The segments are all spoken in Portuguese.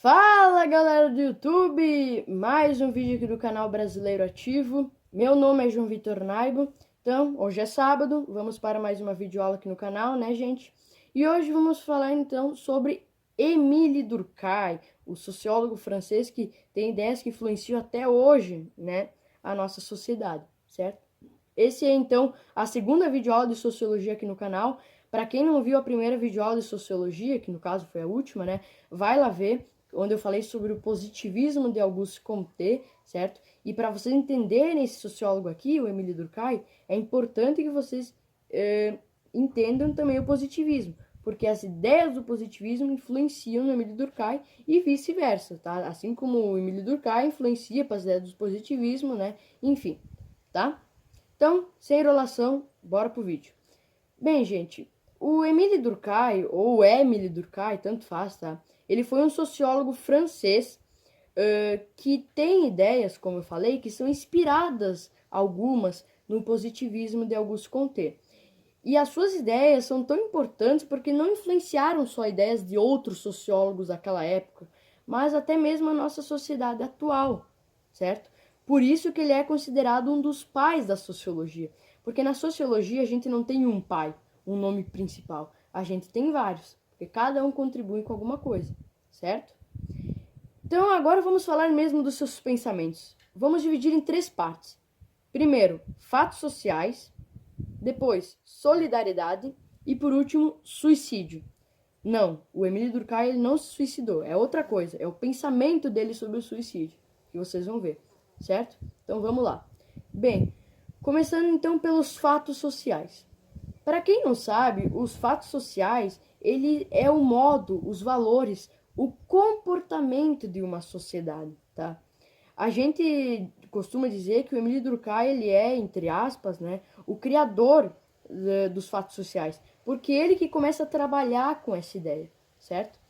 Fala galera do YouTube, mais um vídeo aqui do canal Brasileiro Ativo. Meu nome é João Vitor Naibo. Então, hoje é sábado, vamos para mais uma videoaula aqui no canal, né gente? E hoje vamos falar então sobre Émile Durkheim, o sociólogo francês que tem ideias que influenciam até hoje, né, a nossa sociedade, certo? Esse é então a segunda videoaula de sociologia aqui no canal. Para quem não viu a primeira videoaula de sociologia, que no caso foi a última, né, vai lá ver, onde eu falei sobre o positivismo de Auguste Comte, certo? E para vocês entenderem esse sociólogo aqui, o Émile Durkheim, é importante que vocês entendam também o positivismo, porque as ideias do positivismo influenciam no Émile Durkheim e vice-versa, tá? Assim como o Émile Durkheim influencia para as ideias do positivismo, né? Enfim, tá? Então, sem enrolação, bora pro vídeo. Bem, gente, o Émile Durkheim, ou Émile Durkheim, tanto faz, tá? Ele foi um sociólogo francês que tem ideias, como eu falei, que são inspiradas, algumas, no positivismo de Auguste Comte. E as suas ideias são tão importantes porque não influenciaram só ideias de outros sociólogos daquela época, mas até mesmo a nossa sociedade atual, certo? Por isso que ele é considerado um dos pais da sociologia. Porque na sociologia a gente não tem um pai, um nome principal. A gente tem vários, porque cada um contribui com alguma coisa, certo? Então agora vamos falar mesmo dos seus pensamentos. Vamos dividir em três partes. Primeiro, fatos sociais. Depois, solidariedade. E por último, suicídio. Não, o Émile Durkheim ele não se suicidou. É outra coisa. É o pensamento dele sobre o suicídio. Que vocês vão ver, certo? Então vamos lá. Bem, começando então pelos fatos sociais. Para quem não sabe, os fatos sociais, ele é o modo, os valores, o comportamento de uma sociedade, tá? A gente costuma dizer que o Émile Durkheim, ele é, entre aspas, né, o criador dos fatos sociais, porque ele que começa a trabalhar com essa ideia, certo?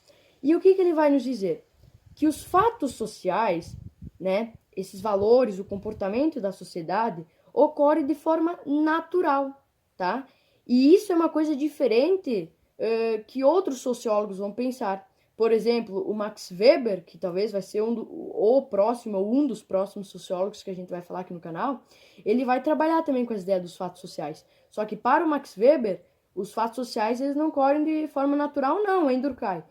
E o que ele vai nos dizer? Que os fatos sociais, né, esses valores, o comportamento da sociedade, ocorre de forma natural, tá? E isso é uma coisa diferente que outros sociólogos vão pensar. Por exemplo, o Max Weber, que talvez vai ser um dos próximos sociólogos que a gente vai falar aqui no canal, ele vai trabalhar também com as ideias dos fatos sociais. Só que para o Max Weber, os fatos sociais eles não ocorrem de forma natural, não, hein, Durkheim?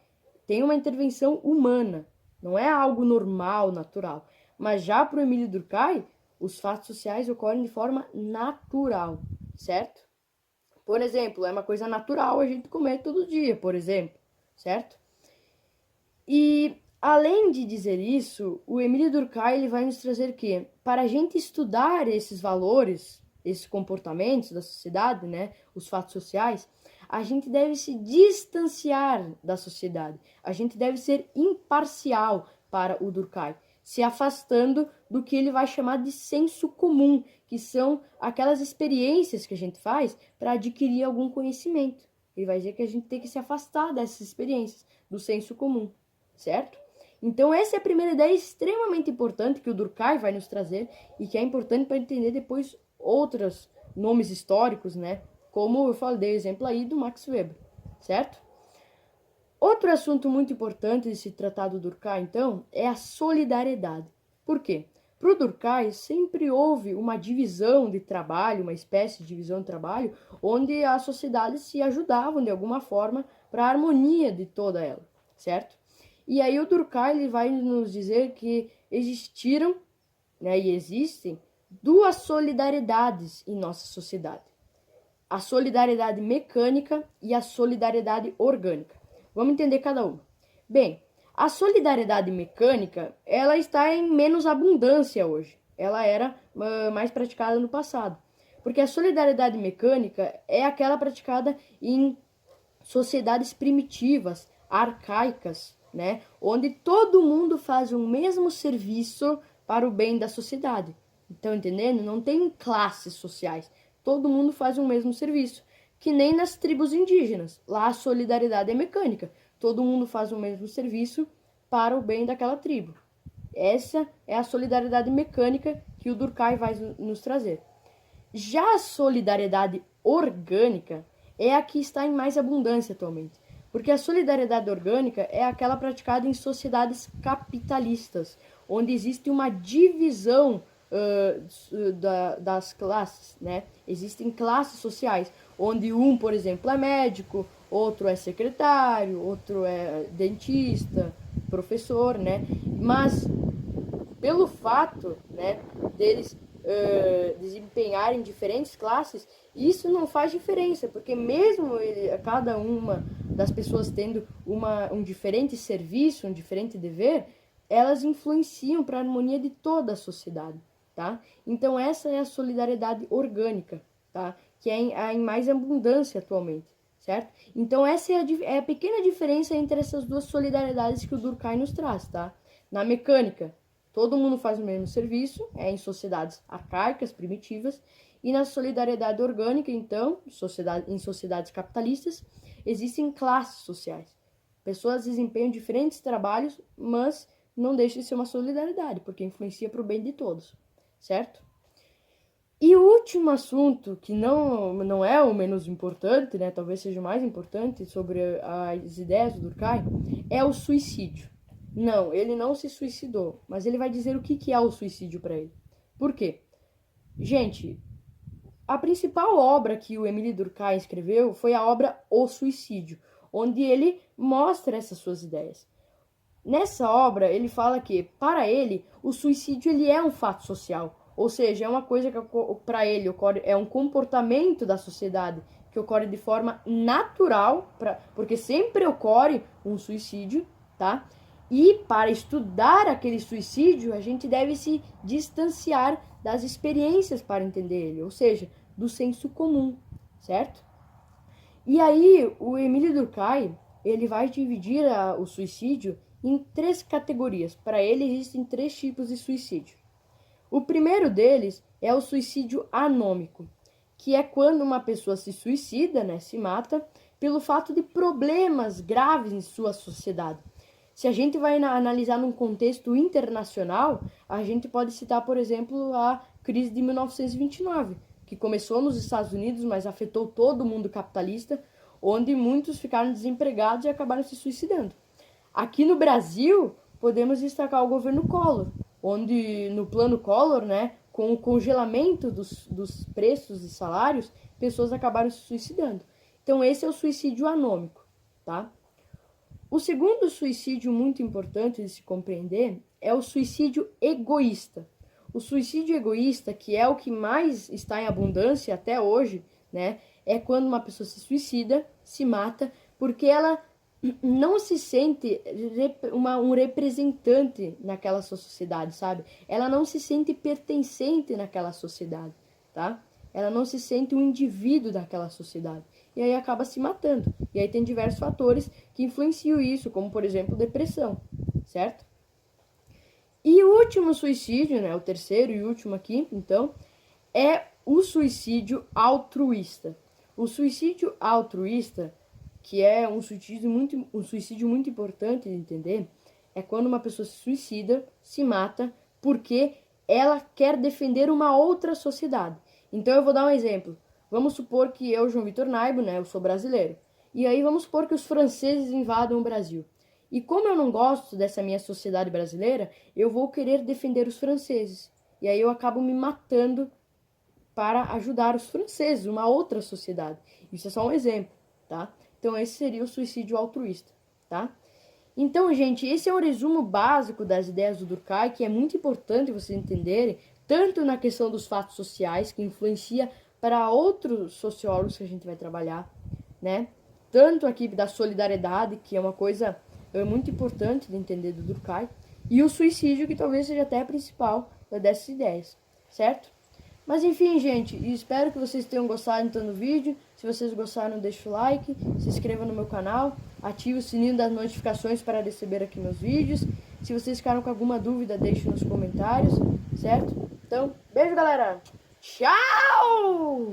Tem uma intervenção humana, não é algo normal, natural. Mas já para o Émile Durkheim, os fatos sociais ocorrem de forma natural, certo? Por exemplo, é uma coisa natural a gente comer todo dia, por exemplo, certo? E além de dizer isso, o Émile Durkheim ele vai nos trazer que para a gente estudar esses valores, esses comportamentos da sociedade, né, os fatos sociais, a gente deve se distanciar da sociedade. A gente deve ser imparcial para o Durkheim, se afastando do que ele vai chamar de senso comum, que são aquelas experiências que a gente faz para adquirir algum conhecimento. Ele vai dizer que a gente tem que se afastar dessas experiências, do senso comum, certo? Então essa é a primeira ideia extremamente importante que o Durkheim vai nos trazer e que é importante para entender depois outros nomes históricos, né? Como eu falei, exemplo aí do Max Weber, certo? Outro assunto muito importante de se tratar do Durkheim, então, é a solidariedade. Por quê? Para o Durkheim sempre houve uma divisão de trabalho, uma espécie de divisão de trabalho, onde as sociedades se ajudavam de alguma forma para a harmonia de toda ela, certo? E aí o Durkheim ele vai nos dizer que existiram, né, e existem duas solidariedades em nossa sociedade. A solidariedade mecânica e a solidariedade orgânica. Vamos entender cada uma. Bem, a solidariedade mecânica, ela está em menos abundância hoje. Ela era mais praticada no passado. Porque a solidariedade mecânica é aquela praticada em sociedades primitivas, arcaicas, né? Onde todo mundo faz o mesmo serviço para o bem da sociedade. Então, entendendo? Não tem classes sociais. Todo mundo faz o mesmo serviço. Que nem nas tribos indígenas. Lá a solidariedade é mecânica. Todo mundo faz o mesmo serviço para o bem daquela tribo. Essa é a solidariedade mecânica que o Durkheim vai nos trazer. Já a solidariedade orgânica é a que está em mais abundância atualmente. Porque a solidariedade orgânica é aquela praticada em sociedades capitalistas, onde existe uma divisão das classes, né? Existem classes sociais, onde um, por exemplo, é médico, outro é secretário, outro é dentista, professor, né? Mas pelo fato, né, deles desempenharem diferentes classes, isso não faz diferença, porque mesmo cada uma das pessoas tendo um diferente serviço, um diferente dever, elas influenciam para a harmonia de toda a sociedade, tá? Então essa é a solidariedade orgânica, tá? Que é em mais abundância atualmente, certo? Então essa é a pequena diferença entre essas duas solidariedades que o Durkheim nos traz, tá? Na mecânica, todo mundo faz o mesmo serviço, em sociedades arcaicas, primitivas, e na solidariedade orgânica, então, em sociedades capitalistas, existem classes sociais. Pessoas desempenham diferentes trabalhos, mas não deixa de ser uma solidariedade, porque influencia para o bem de todos, certo? E o último assunto, que não é o menos importante, né, talvez seja o mais importante sobre as ideias do Durkheim, é o suicídio. Não, ele não se suicidou, mas ele vai dizer o que é o suicídio para ele. Por quê? Gente, a principal obra que o Émile Durkheim escreveu foi a obra O Suicídio, onde ele mostra essas suas ideias. Nessa obra, ele fala que, para ele, o suicídio ele é um fato social, ou seja, é uma coisa que para ele ocorre, é um comportamento da sociedade que ocorre de forma natural, porque sempre ocorre um suicídio, tá? E para estudar aquele suicídio, a gente deve se distanciar das experiências para entender ele, ou seja, do senso comum, certo? E aí, o Émile Durkheim, ele vai dividir o suicídio em 3 categorias. Para ele, existem 3 tipos de suicídio. O primeiro deles é o suicídio anômico, que é quando uma pessoa se suicida, né, se mata, pelo fato de problemas graves em sua sociedade. Se a gente vai analisar num contexto internacional, a gente pode citar, por exemplo, a crise de 1929, que começou nos Estados Unidos, mas afetou todo o mundo capitalista, onde muitos ficaram desempregados e acabaram se suicidando. Aqui no Brasil, podemos destacar o governo Collor, onde no plano Collor, né, com o congelamento dos preços e salários, pessoas acabaram se suicidando. Então esse é o suicídio anômico, tá? O segundo suicídio muito importante de se compreender é o suicídio egoísta. O suicídio egoísta, que é o que mais está em abundância até hoje, né, é quando uma pessoa se suicida, se mata, porque ela não se sente um representante naquela sociedade, sabe? Ela não se sente pertencente naquela sociedade, tá? Ela não se sente um indivíduo daquela sociedade. E aí acaba se matando. E aí tem diversos fatores que influenciam isso, como, por exemplo, depressão, certo? E o último suicídio, né, o terceiro e último aqui, então, é o suicídio altruísta. O suicídio altruísta, que é um suicídio muito importante de entender, é quando uma pessoa se suicida, se mata, porque ela quer defender uma outra sociedade. Então eu vou dar um exemplo. Vamos supor que eu, João Vitor Naibo, né, eu sou brasileiro. E aí vamos supor que os franceses invadam o Brasil. E como eu não gosto dessa minha sociedade brasileira, eu vou querer defender os franceses. E aí eu acabo me matando para ajudar os franceses, uma outra sociedade. Isso é só um exemplo, tá? Então esse seria o suicídio altruísta, tá? Então, gente, esse é um resumo básico das ideias do Durkheim, que é muito importante vocês entenderem, tanto na questão dos fatos sociais, que influencia para outros sociólogos que a gente vai trabalhar, né? Tanto aqui da solidariedade, que é uma coisa muito importante de entender do Durkheim, e o suicídio, que talvez seja até a principal dessas ideias, certo? Mas enfim, gente, espero que vocês tenham gostado então do vídeo. Se vocês gostaram, deixa o like, se inscreva no meu canal, ative o sininho das notificações para receber aqui meus vídeos. Se vocês ficaram com alguma dúvida, deixe nos comentários, certo? Então, beijo, galera! Tchau!